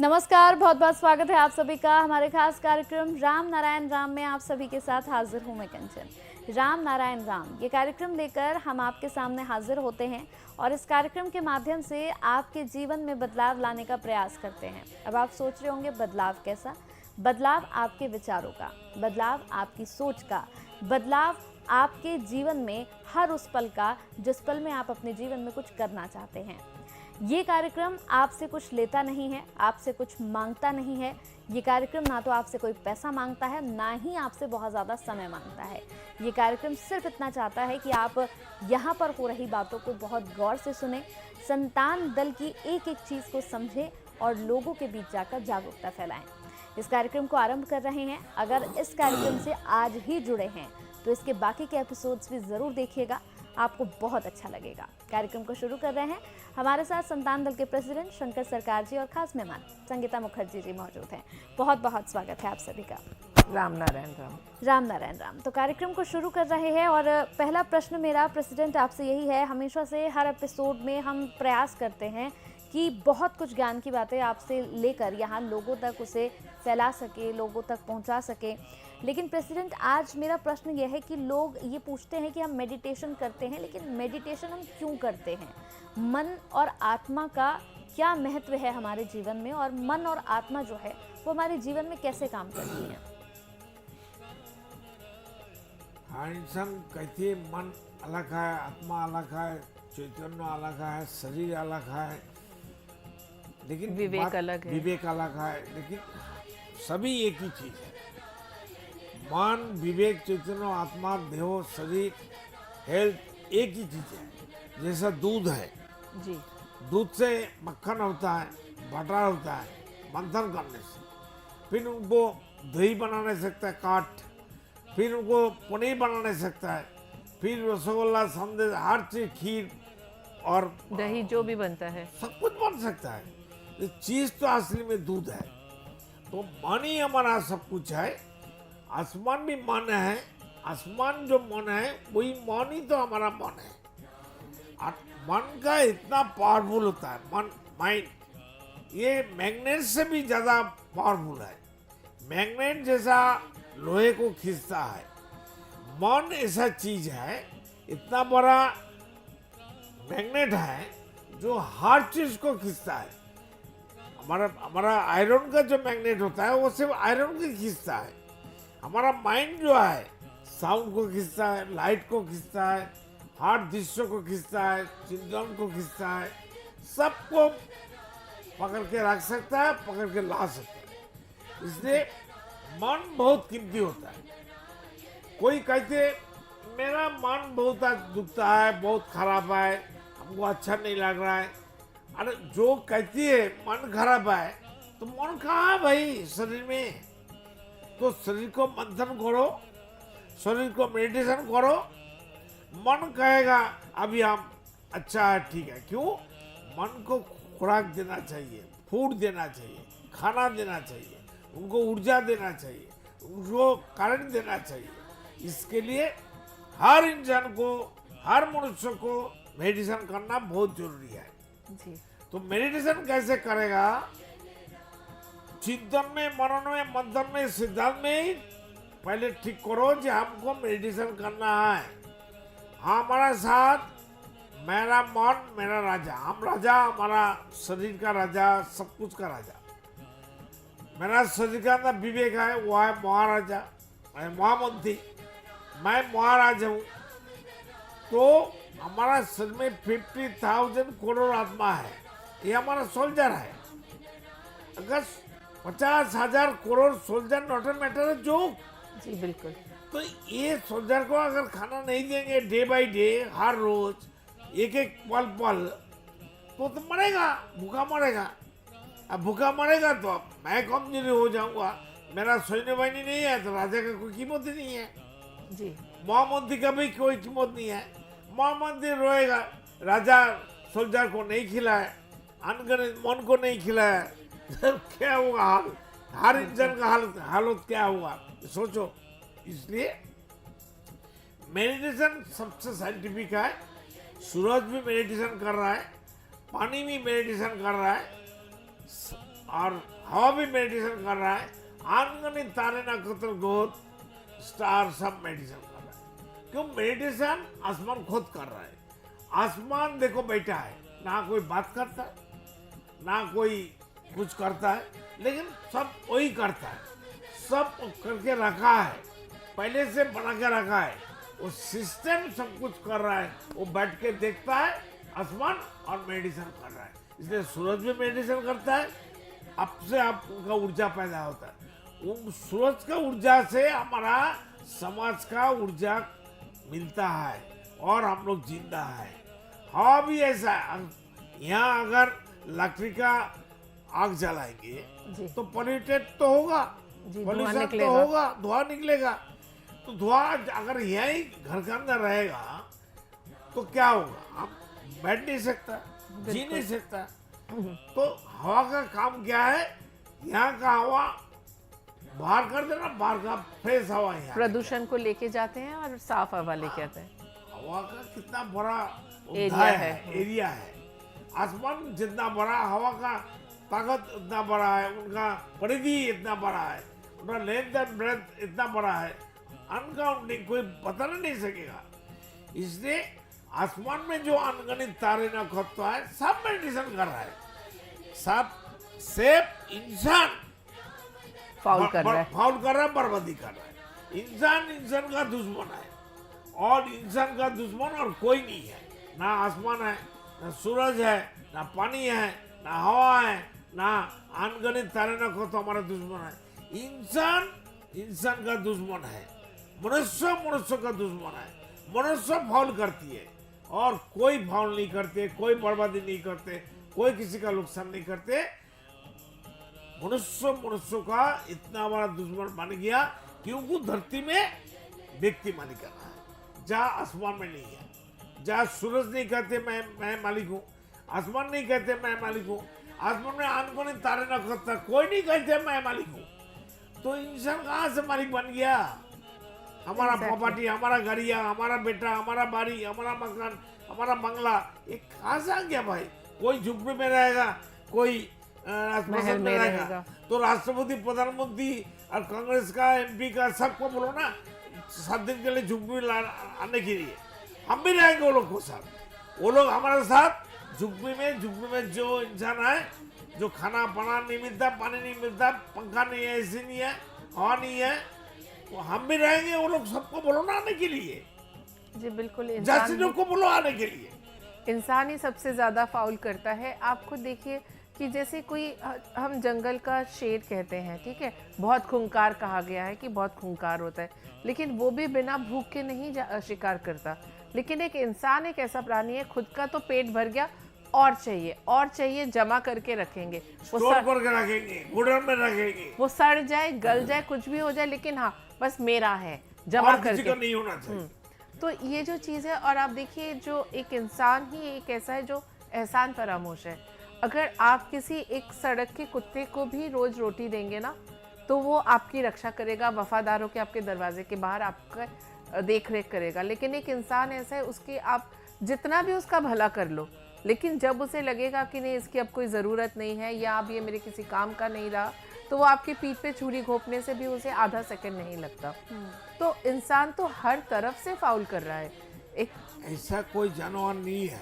नमस्कार, बहुत बहुत स्वागत है आप सभी का हमारे खास कार्यक्रम राम नारायण राम में। आप सभी के साथ हाजिर हूँ मैं कंचन। राम नारायण राम ये कार्यक्रम लेकर हम आपके सामने हाजिर होते हैं और इस कार्यक्रम के माध्यम से आपके जीवन में बदलाव लाने का प्रयास करते हैं। अब आप सोच रहे होंगे बदलाव कैसा? बदलाव आपके विचारों का, बदलाव आपकी सोच का, बदलाव आपके जीवन में हर उस पल का जिस पल में आप अपने जीवन में कुछ करना चाहते हैं। ये कार्यक्रम आपसे कुछ लेता नहीं है, आपसे कुछ मांगता नहीं है। ये कार्यक्रम ना तो आपसे कोई पैसा मांगता है, ना ही आपसे बहुत ज़्यादा समय मांगता है। ये कार्यक्रम सिर्फ इतना चाहता है कि आप यहाँ पर हो रही बातों को बहुत गौर से सुने, संतान दल की एक एक चीज़ को समझें और लोगों के बीच जाकर जागरूकता फैलाएं। इस कार्यक्रम को आरंभ कर रहे हैं। अगर इस कार्यक्रम से आज ही जुड़े हैं तो इसके बाकी के एपिसोड्स भी ज़रूर देखिएगा, आपको बहुत अच्छा लगेगा। कार्यक्रम को शुरू कर रहे हैं। हमारे साथ संतान दल के प्रेसिडेंट शंकर सरकार जी और खास मेहमान संगीता मुखर्जी जी मौजूद हैं। बहुत बहुत स्वागत है आप सभी का। राम नारायण राम। राम नारायण राम। तो कार्यक्रम को शुरू कर रहे हैं और पहला प्रश्न मेरा प्रेसिडेंट आपसे यही है। हमेशा से हर एपिसोड में हम प्रयास करते हैं कि बहुत कुछ ज्ञान की बातें आपसे लेकर यहाँ लोगों तक उसे फैला सके, लोगों तक पहुँचा सके। लेकिन प्रेसिडेंट, आज मेरा प्रश्न यह है कि लोग ये पूछते हैं कि हम मेडिटेशन करते हैं, लेकिन मेडिटेशन हम क्यों करते हैं? मन और आत्मा का क्या महत्व है हमारे जीवन में, और मन और आत्मा जो है वो हमारे जीवन में कैसे काम करती हैं? इंसान कहती है मन अलग है, आत्मा अलग है, चैतन्य अलग है, शरीर अलग है, लेकिन विवेक अलग है। विवेक अलग है, लेकिन सभी एक ही चीज है। मन, विवेक, चैतन्य, आत्मा, देह, शरीर, हेल्थ एक ही चीज है। जैसा दूध है जी, दूध से मक्खन होता है, बटर होता है मंथन करने से, फिर उनको दही बना नहीं सकता है काट, फिर उनको पनीर बना नहीं सकता है, फिर रसगुल्ला, संदेश, हर चीज, खीर और दही जो भी बनता है सब कुछ बन सकता है। ये चीज तो असली में दूध है। तो मन ही हमारा सब कुछ है। आसमान भी मन है, आसमान जो मन है वही मन ही तो हमारा मन है। और मन का इतना पावरफुल होता है, मन, माइंड, ये मैग्नेट से भी ज्यादा पावरफुल है। मैग्नेट जैसा लोहे को खींचता है, मन ऐसा चीज है, इतना बड़ा मैग्नेट है जो हर चीज को खींचता है। हमारा आयरन का जो मैग्नेट होता है वो सिर्फ आयरन को खींचता है। हमारा माइंड जो है साउंड को खींचता है, लाइट को खींचता है, हर दृश्य को खींचता है, चिंतन को खींचता है, सबको पकड़ के रख सकता है, पकड़ के ला सकता है। इसलिए मन बहुत कीमती होता है। कोई कहते मेरा मन बहुत आज दुखता है, बहुत खराब है, हमको अच्छा नहीं लग रहा है। अरे जो कहती है मन खराब है, तो मन कहाँ है भाई शरीर में? तो शरीर को मंथन करो, शरीर को मेडिटेशन करो, मन कहेगा अभी हम अच्छा है, ठीक है। क्यों? मन को खुराक देना चाहिए, फूड देना चाहिए, खाना देना चाहिए, उनको ऊर्जा देना चाहिए, उनको करंट देना चाहिए। इसके लिए हर इंसान को, हर मनुष्य को मेडिटेशन करना बहुत जरूरी है। जी, तो मेडिटेशन कैसे करेगा? चिंतन में, मनन में, मंथन में, सिद्धांत में ही पहले ठीक करो कि हमको मेडिटेशन करना है। हमारा साथ मेरा मन मेरा राजा, हम राजा, हमारा शरीर का राजा, सब कुछ का राजा। मेरा शरीर का अंदर विवेक है, वो है महाराजा, मैं महामंत्री, मैं महाराज हूँ। तो हमारा शरीर में 50,000 करोड़ आत्मा है, ये हमारा सोल्जर है। अगर 50,000 crore soldier not a matter है जोक। जी बिल्कुल। तो ये सोल्जर को अगर खाना नहीं देंगे डे बाय डे, हर रोज एक एक पल पल, तो मरेगा, भूखा मरेगा। अब भूखा मरेगा तो अब मैं कमजोरी हो जाऊंगा, मेरा सैन्य बाहिनी नहीं है तो राजा का कोई कीमत ही नहीं है। जी, महामंत्री का भी कोई कीमत नहीं है। महामंत्री रोएगा, राजा सोल्जर को नहीं खिलाए, अनगिनत मन को नहीं खिलाया, क्या होगा हाल? हर इंसान का हालत क्या होगा सोचो। इसलिए मेडिटेशन सबसे साइंटिफिक है। सूरज भी मेडिटेशन कर रहा है, पानी भी मेडिटेशन कर रहा है, और हवा भी मेडिटेशन कर रहा है, अनगिनत तारे नक्षत्र ग्रह स्टार सब मेडिटेशन कर रहा है। क्यों? मेडिटेशन आसमान खुद कर रहा है। आसमान देखो बैठा है, ना कोई बात करता है, ना कोई कुछ करता है, लेकिन सब वही करता है, सब करके रखा है, पहले से बना के रखा है। वो सिस्टम सब कुछ कर रहा है, वो बैठ के देखता है आसमान और मेडिटेशन कर रहा है। इसलिए सूरज भी मेडिटेशन करता है, आपसे आपका ऊर्जा पैदा होता है। वो सूरज का ऊर्जा से हमारा समाज का ऊर्जा मिलता है और हम लोग जिंदा है। हवा भी ऐसा है, यहाँ अगर लकड़ी का आग जलाएंगे जी। तो पॉल्यूटेड तो होगा, जी, धुआं पॉल्यूशन तो निकलेगा। होगा, धुआं निकलेगा। तो धुआं अगर यही घर के अंदर रहेगा तो क्या होगा? आप बैठ नहीं सकता, जी नहीं सकता। तो हवा का काम क्या है? यहाँ का हवा बाहर कर देना, बाहर का फ्रेश हवा यहाँ प्रदूषण को लेके जाते हैं और साफ हवा लेके आते हैं। हवा का कितना बड़ा एरिया उद्यान है। एरिया है। आसमान जितना बड़ा, हवा का ताकत उतना बड़ा है, उनका परिधि इतना बड़ा है, उनका लेंथ एंड ब्रेथ इतना बड़ा है, अनकाउंटिंग, कोई बता नहीं सकेगा। इसलिए आसमान में जो अनगिनत तारे नक्षत्र है, सब मेडिटेशन कर रहा है। सब सिर्फ इंसान फाउल कर रहा है। फाउल कर रहा है, बर्बादी कर रहा है। इंसान का दुश्मन है, और इंसान का दुश्मन और कोई नहीं है। ना आसमान है, ना सूरज है, ना पानी है, ना हवा है, ना अनगिनत तारे नक्षत्र हमारा दुश्मन है। इंसान का दुश्मन है, मनुष्य का दुश्मन है। मनुष्य फाउल करती है और कोई फाउल नहीं करते, कोई बर्बादी नहीं करते, कोई किसी का नुकसान नहीं करते। मनुष्य का इतना बड़ा दुश्मन बन गया क्योंकि धरती में व्यक्ति मालिकाना है, जहाँ आसमान में नहीं है। जहाँ सूरज नहीं कहते मैं मालिक हूँ, आसमान नहीं कहते मैं मालिक हूँ, आसमान में अनगिनत तारे नक्षत्र कोई नहीं कहते मैं मालिक हूँ। तो इंसान कहाँ से मालिक बन गया? हमारा प्रॉपर्टी, हमारा गरिया, हमारा बेटा, हमारा बाड़ी, हमारा मकान, हमारा बंगला, ये कहाँ से आ गया भाई? कोई झुग्गी में रहेगा, कोई राजप्रसाद में रहेगा। तो राष्ट्रपति, प्रधानमंत्री और कांग्रेस का, एमपी का, सबको बोलो ना 7 दिन के लिए झुग्गी में आने के लिए। हम भी रहेंगे वो लोग को साथ, वो लोग हमारे साथ झुग्गी में जो इंसान है, जो खाना बना नहीं मिलता, पानी नहीं मिलता, पंखा नहीं है, एसी नहीं है, हवा नहीं है, तो हम भी रहेंगे। वो लोग सबको बोलो ना आने के लिए। जी बिल्कुल। जातियों को बोलो आने के लिए। इंसान ही सबसे ज्यादा फाउल करता है। आप खुद देखिए कि जैसे कोई हम जंगल का शेर कहते हैं, ठीक है, बहुत खूंखार कहा गया है कि बहुत खूंखार होता है, लेकिन वो भी बिना भूख के नहीं शिकार करता। लेकिन एक इंसान एक ऐसा प्राणी है, खुद का तो पेट भर गया, और चाहिए, जमा करके रखेंगे, स्टोर करके रखेंगे, गुडन में रखेंगे, वो सड़ जाए, गल जाए, कुछ भी हो जाए, लेकिन हाँ बस मेरा है, जमा और किसी करके। का नहीं होना चाहिए। तो ये जो चीज़ है, और आप देखिए जो एक इंसान ही एक ऐसा है जो एहसान फरामोश है। अगर आप किसी एक सड़क के कुत्ते को भी रोज रोटी देंगे ना, तो वो आपकी रक्षा करेगा, वफादार होकर आपके दरवाजे के बाहर आपका देख रेख करेगा। लेकिन एक इंसान ऐसा है, उसकी आप जितना भी उसका भला कर लो, लेकिन जब उसे लगेगा कि नहीं इसकी अब कोई ज़रूरत नहीं है, या अब ये मेरे किसी काम का नहीं रहा, तो वो आपकी पीठ पे छुरी घोंपने से भी उसे आधा सेकंड नहीं लगता। तो इंसान तो हर तरफ से फाउल कर रहा है। एक ऐसा कोई जानवर नहीं है,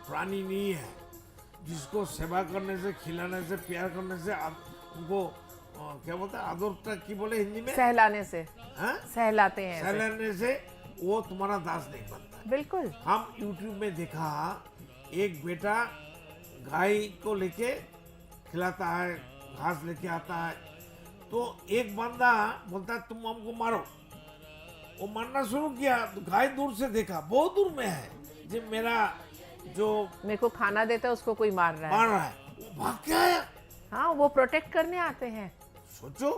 प्राणी नहीं है जिसको सेवा करने से, खिलाने से, प्यार करने से, उनको क्या बोलते हैं, आदर की बोले हिंदी में, सहलाने से, हाँ? सहलाते हैं ऐसे। सहलाने से वो तुम्हारा दास नहीं बनता। बिल्कुल। हम YouTube में देखा, एक बेटा गाय को लेके खिलाता है, घास लेके आता है, तो एक बंदा बोलता है तुम हमको मारो। वो मारना शुरू किया, तो गाय दूर से देखा, बहुत दूर में है, जो मेरा जो मेरे को खाना देता है उसको कोई मार रहा है। मार रहा है, वो भाग के आया। हाँ, वो प्रोटेक्ट करने आते हैं। सोचो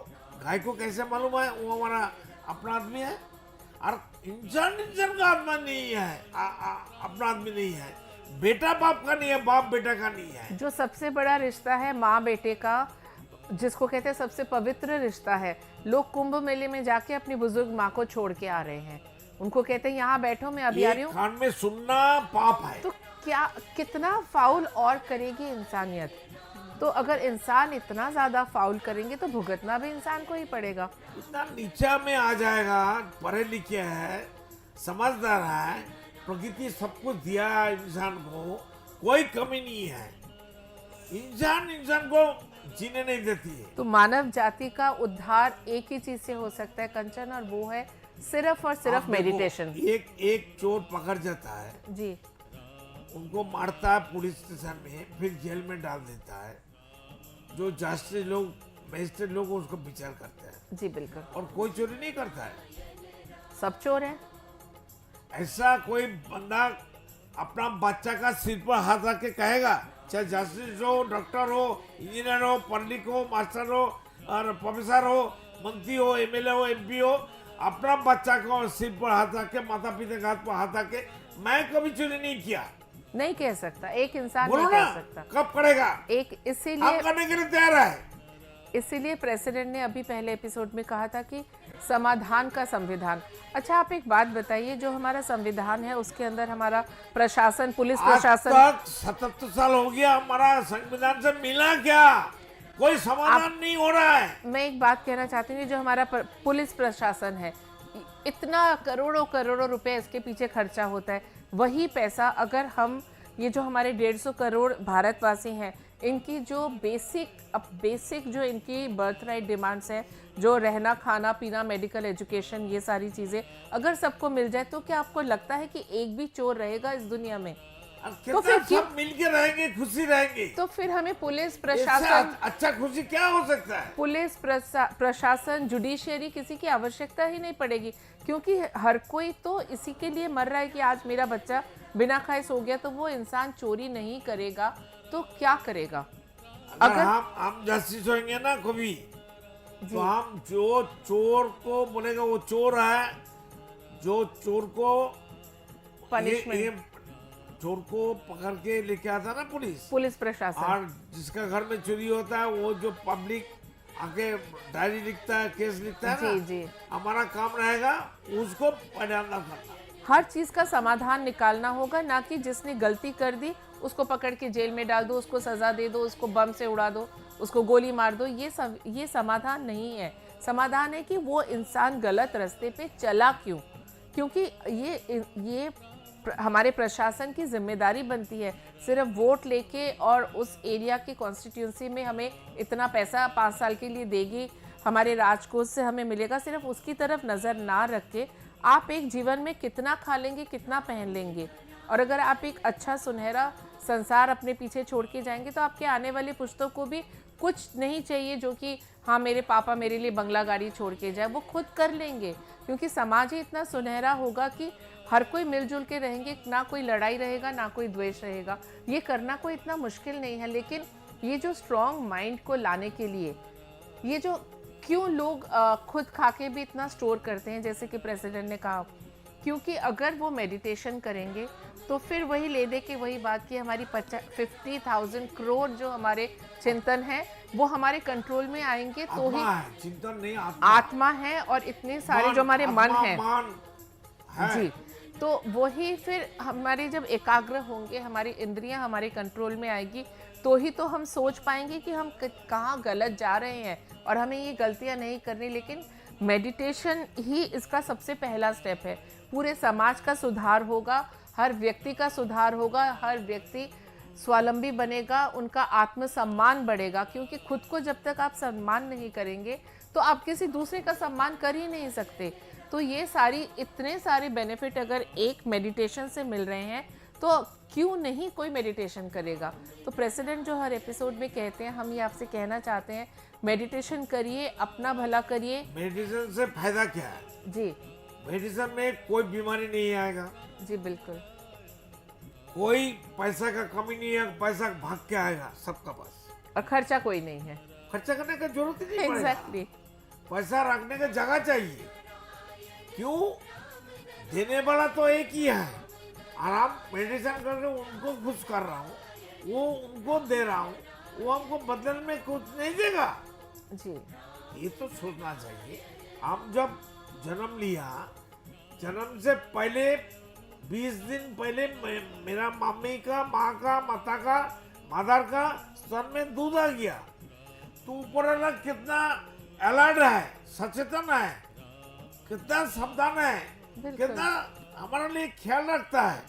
गाय को कैसे मालूम है वो हमारा अपना आदमी है, और इंसान का आत्मा नहीं है, अपना आदमी नहीं है। बेटा बाप का नहीं है, बाप बेटा का नहीं है। जो सबसे बड़ा रिश्ता है माँ बेटे का, जिसको कहते हैं सबसे पवित्र रिश्ता है, लोग कुंभ मेले में जाके अपनी बुजुर्ग माँ को छोड़ के आ रहे हैं। उनको कहते हैं यहाँ बैठो, मैं अभी आ रही हूँ। कान में सुनना पाप है। तो क्या कितना फाउल और करेगी इंसानियत। तो अगर इंसान इतना ज्यादा फाउल करेंगे तो भुगतना भी इंसान को ही पड़ेगा। इतना नीचा में आ जाएगा, पढ़े लिखे है, समझदार है, प्रकृति सब कुछ दिया है इंसान को, कोई कमी नहीं है। इंसान को जीने नहीं देती है। तो मानव जाति का उद्धार एक ही चीज से हो सकता है कंचन, और वो है सिर्फ और सिर्फ आप देखो, मेडिटेशन। एक चोर पकड़ जाता है जी उनको मारता है पुलिस स्टेशन में, फिर जेल में डाल देता है। जो जस्टिस लोग, मजिस्ट्रेट लोग उसको विचार करते हैं, जी बिल्कुल। और कोई चोरी नहीं करता है। सब चोर हैं। ऐसा कोई बंदा अपना बच्चा का सिर पर हाथ रख के कहेगा, चाहे जस्टिस हो, डॉक्टर हो, इंजीनियर हो, पंडित हो, मास्टर हो, और प्रोफेसर हो, मंत्री हो, एमएलए हो, एमपी हो, अपना बच्चा को सिर पर हाथ रख के, माता पिता के हाथ पर हाथ रख के, मैं कभी चोरी नहीं किया, नहीं कह सकता, एक इंसान बोलो नहीं ना, कह सकता। कब करेगा? एक हम इसीलिए करने के लिए तैयार है। इसीलिए प्रेसिडेंट ने अभी पहले एपिसोड में कहा था कि समाधान का संविधान। अच्छा, आप एक बात बताइए, जो हमारा संविधान है उसके अंदर हमारा प्रशासन, पुलिस आज प्रशासन, तक 77 साल हो गया, हमारा संविधान से मिला क्या? कोई समाधान नहीं हो रहा है। मैं एक बात कहना चाहती हूँ, जो हमारा पुलिस प्रशासन है, इतना करोड़ों करोड़ों रुपए इसके पीछे खर्चा होता है। वही पैसा अगर हम, ये जो हमारे 150 करोड़ भारतवासी हैं, इनकी जो बेसिक जो इनकी बर्थ राइट डिमांड्स हैं, जो रहना, खाना पीना, मेडिकल, एजुकेशन, ये सारी चीज़ें अगर सबको मिल जाए, तो क्या आपको लगता है कि एक भी चोर रहेगा इस दुनिया में? तो फिर सब मिलके रहेंगे, खुशी रहेंगे। तो फिर हमें पुलिस इससे प्रशासन, अच्छा खुशी क्या हो सकता है? पुलिस प्रशासन, जुडिशियरी, किसी की आवश्यकता ही नहीं पड़ेगी, क्योंकि हर कोई तो इसी के लिए मर रहा है कि आज मेरा बच्चा बिना खाए सो गया। तो वो इंसान चोरी नहीं करेगा तो क्या करेगा? अगर हम जस्टिस होंगे ना कभी, तो हम जो चोर को बोलेगा वो चोर है, जो चोर को पनिशमेंट, चोर को पकड़ के लेके आता ना पुलिस प्रशासन, और जिसका घर में चोरी होता है, वो जो पब्लिक आके डायरी लिखता है, केस लिखता है ना, जी। हमारा काम रहेगा उसको पहले अंदर करना। हर चीज का समाधान निकालना होगा, ना कि जिसने गलती कर दी उसको पकड़ के जेल में डाल दो, उसको सजा दे दो, उसको बम से उड़ा दो, उसको गोली मार दो। ये समाधान नहीं है। समाधान है कि वो इंसान गलत रास्ते पे चला क्यों, क्योंकि ये हमारे प्रशासन की जिम्मेदारी बनती है। सिर्फ वोट लेके और उस एरिया की कॉन्स्टिट्यूंसी में हमें इतना पैसा 5 साल के लिए देगी, हमारे राजकोष से हमें मिलेगा, सिर्फ उसकी तरफ नज़र ना रख के आप एक जीवन में कितना खा लेंगे, कितना पहन लेंगे, और अगर आप एक अच्छा सुनहरा संसार अपने पीछे छोड़ के जाएंगे, तो आपके आने वाली पुश्तों को भी कुछ नहीं चाहिए जो कि हाँ मेरे पापा मेरे लिए बंगला गाड़ी छोड़ के जाए, वो खुद कर लेंगे, क्योंकि समाज ही इतना सुनहरा होगा कि हर कोई मिलजुल के रहेंगे, ना कोई लड़ाई रहेगा, ना कोई द्वेष रहेगा। ये करना कोई इतना मुश्किल नहीं है, लेकिन ये जो स्ट्रॉन्ग माइंड को लाने के लिए, ये जो क्यों लोग खुद खा के भी इतना स्टोर करते हैं, जैसे कि प्रेसिडेंट ने कहा, क्योंकि अगर वो मेडिटेशन करेंगे तो फिर वही ले दे के वही बात की, हमारी 50,000 करोड़ जो हमारे चिंतन है वो हमारे कंट्रोल में आएंगे, तो ही चिंतन नहीं, आत्मा है, और इतने सारे जो हमारे मन है जी, तो वही फिर हमारे जब एकाग्र होंगे, हमारी इंद्रियां हमारे कंट्रोल में आएगी, तो ही तो हम सोच पाएंगे कि हम कहाँ गलत जा रहे हैं और हमें ये गलतियां नहीं करनी। लेकिन मेडिटेशन ही इसका सबसे पहला स्टेप है। पूरे समाज का सुधार होगा, हर व्यक्ति का सुधार होगा, हर व्यक्ति स्वावलंबी बनेगा, उनका आत्मसम्मान बढ़ेगा, क्योंकि खुद को जब तक आप सम्मान नहीं करेंगे तो आप किसी दूसरे का सम्मान कर ही नहीं सकते। तो ये इतने सारे बेनिफिट अगर एक मेडिटेशन से मिल रहे हैं, तो क्यों नहीं कोई मेडिटेशन करेगा। तो प्रेसिडेंट जो हर एपिसोड में कहते हैं, हम ये आपसे कहना चाहते हैं, मेडिटेशन करिए, अपना भला करिए। मेडिटेशन से फायदा क्या है? जी, मेडिटेशन में कोई बीमारी नहीं आएगा जी बिल्कुल, कोई पैसा का कमी नहीं है, पैसा भाग के आएगा सबका पास, और खर्चा कोई नहीं है, खर्चा करने का जरूरत ही नहीं पड़ेगा। एग्जैक्टली, पैसा रखने का जगह चाहिए। क्यों? देने वाला तो एक ही है, आराम मेडिटेशन करके उनको खुश कर रहा हूँ, वो उनको दे रहा हूँ, वो हमको बदले में कुछ नहीं देगा जी। ये तो सोचना चाहिए। हम जब जन्म लिया, जन्म से पहले 20 दिन पहले मेरा मम्मी का, माँ का, माता का, मदर का स्तन में दूध आ गया, तो ऊपर वाला कितना अलर्ट है, सचेतन है, कितना सावधान है, बिल्कुल। कितना हमारे लिए ख्याल रखता है,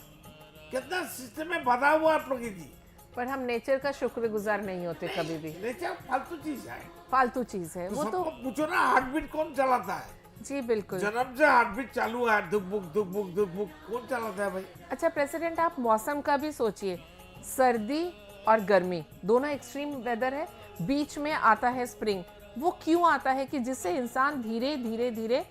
कितना सिस्टम में बधा हुआ है प्रकृति। पर हम नेचर का शुक्रगुजार नहीं होते कभी भी। नेचर फालतू चीज है, फालतू चीज है तो वो तो। सबको पूछो ना, हार्ट बीट कौन चलाता है? जी बिल्कुल। जन्म से हार्ट बीट चालू है, दुख बुक कौन चलाता है भाई? अच्छा प्रेसिडेंट, आप मौसम का भी सोचिए, सर्दी और गर्मी दोनों एक्सट्रीम वेदर है, बीच में आता है स्प्रिंग। वो क्यों आता है कि जिससे इंसान धीरे धीरे धीरे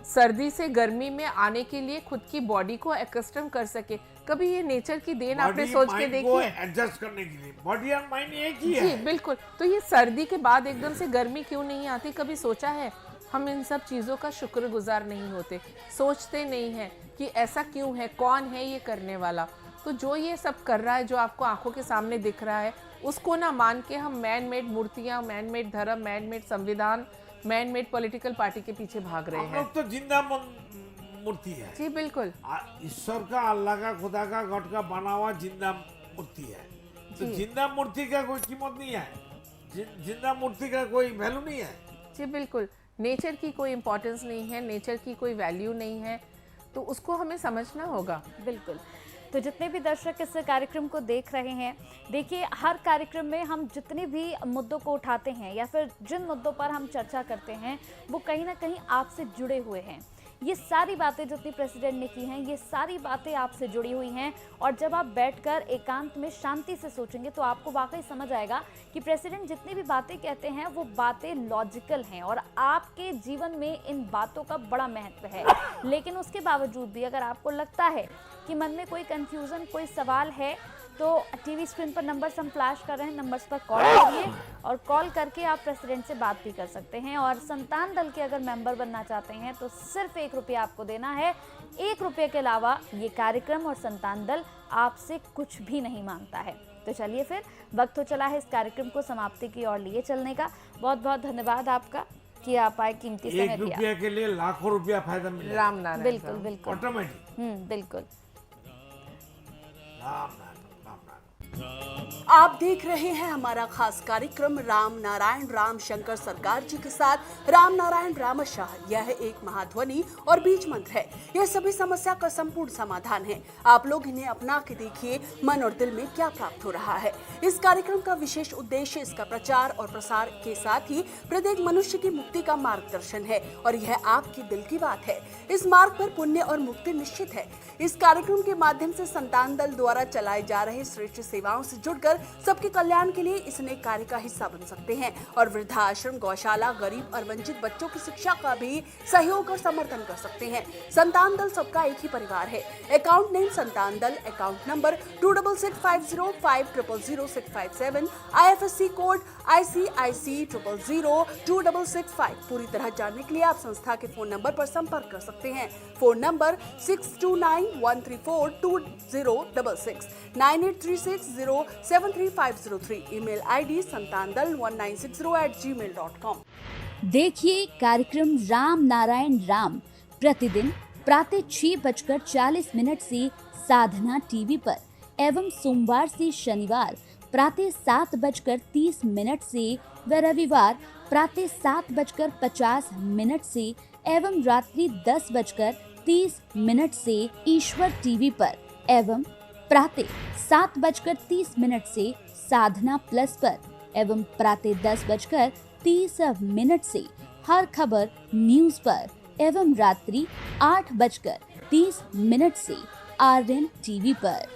सर्दी से गर्मी में आने के लिए खुद की बॉडी को एकस्टम कर सके। कभी ये नेचर की देन आपने सोच के देखी है? एडजस्ट करने के लिए बॉडी और माइंड एक ही जी है। बिल्कुल। तो ये सर्दी के बाद एकदम से गर्मी क्यों नहीं आती, कभी सोचा है? हम इन सब चीज़ों का शुक्रगुजार नहीं होते, सोचते नहीं हैं कि ऐसा क्यों है, कौन है ये करने वाला। तो जो ये सब कर रहा है, जो आपको आंखों के सामने दिख रहा है, उसको ना मान के हम मैन मेड मूर्तियाँ, मैन मेड धर्म, मैन मेड संविधान, मैन मेड पॉलिटिकल पार्टी के पीछे भाग रहे हम हैं। लोग तो जिंदा मूर्ति है। जी बिल्कुल। ईश्वर का, अल्लाह का, खुदा का, गॉड का बना हुआ जिंदा मूर्ति है। तो जिंदा मूर्ति का कोई कीमत नहीं है, जिंदा मूर्ति का कोई वैल्यू नहीं है। जी बिल्कुल। नेचर की कोई इम्पोर्टेंस नहीं है, नेचर की कोई वैल्यू नहीं है, तो उसको हमें समझना होगा। बिल्कुल। तो जितने भी दर्शक इस कार्यक्रम को देख रहे हैं, देखिए हर कार्यक्रम में हम जितने भी मुद्दों को उठाते हैं या फिर जिन मुद्दों पर हम चर्चा करते हैं, वो कहीं ना कहीं आपसे जुड़े हुए हैं। ये सारी बातें जितनी प्रेसिडेंट ने की हैं, ये सारी बातें आपसे जुड़ी हुई हैं। और जब आप बैठकर एकांत में शांति से सोचेंगे तो आपको वाकई समझ आएगा कि प्रेसिडेंट जितनी भी बातें कहते हैं वो बातें लॉजिकल हैं और आपके जीवन में इन बातों का बड़ा महत्व है। लेकिन उसके बावजूद भी अगर आपको लगता है कि मन में कोई कंफ्यूजन, कोई सवाल है, तो टीवी स्क्रीन पर नंबर्स हम फ्लैश कर रहे हैं, नंबर्स पर कॉल करिए और कॉल करके आप प्रेसिडेंट से बात भी कर सकते हैं। और संतान दल के अगर मेंबर बनना चाहते हैं तो सिर्फ 1 रुपया आपको देना है। 1 रुपये के अलावा ये कार्यक्रम और संतान दल आपसे कुछ भी नहीं मांगता है। तो चलिए फिर, वक्त हो चला है इस कार्यक्रम को समाप्ति की ओर लिए चलने का। बहुत बहुत धन्यवाद आपका कि आप आए, कीमती समय दिया। 1 रुपया के लिए लाखों रुपया फायदा मिले। राम नारायण। बिल्कुल बिल्कुल। ऑटोमेटिक। बिल्कुल। राम नारायण। आप देख रहे हैं हमारा खास कार्यक्रम राम नारायण राम शंकर सरकार जी के साथ राम नारायण रामशः। यह एक महाध्वनि और बीज मंत्र है। यह सभी समस्या का संपूर्ण समाधान है। आप लोग इन्हें अपना के देखिए, मन और दिल में क्या प्राप्त हो रहा है। इस कार्यक्रम का विशेष उद्देश्य इसका प्रचार और प्रसार के साथ ही प्रत्येक मनुष्य की मुक्ति का मार्गदर्शन है और यह आपके दिल की बात है। इस मार्ग पर पुण्य और मुक्ति निश्चित है। इस कार्यक्रम के माध्यम से संतान दल द्वारा चलाए जा रहे श्रेष्ठ सेवाओं से जुड़कर सबके कल्याण के लिए इस नेक कार्य का हिस्सा बन सकते हैं और वृद्धाश्रम, गौशाला, गरीब और वंचित बच्चों की शिक्षा का भी सहयोग और समर्थन कर सकते हैं। संतान दल सबका एक ही परिवार है। अकाउंट नेम संतान दल, account number 266505000657, IFSC code ICIC 000265। पूरी तरह जानने के लिए आप संस्था के फोन नंबर पर संपर्क कर सकते हैं। Phone number 6291342066, 9836073503। Email ID santandal1960@gmail.com। देखिए कार्यक्रम राम नारायण राम प्रतिदिन प्रातः 6:40 से साधना टीवी पर एवं सोमवार से शनिवार प्रातः 7:30 से व रविवार प्रातः 7:50 से एवं रात्रि 10:30 से ईश्वर टीवी पर एवं प्रातः 7:30 से साधना प्लस पर एवं प्रातः 10:30 से हर खबर न्यूज पर एवं रात्रि 8:30 से RN टीवी पर।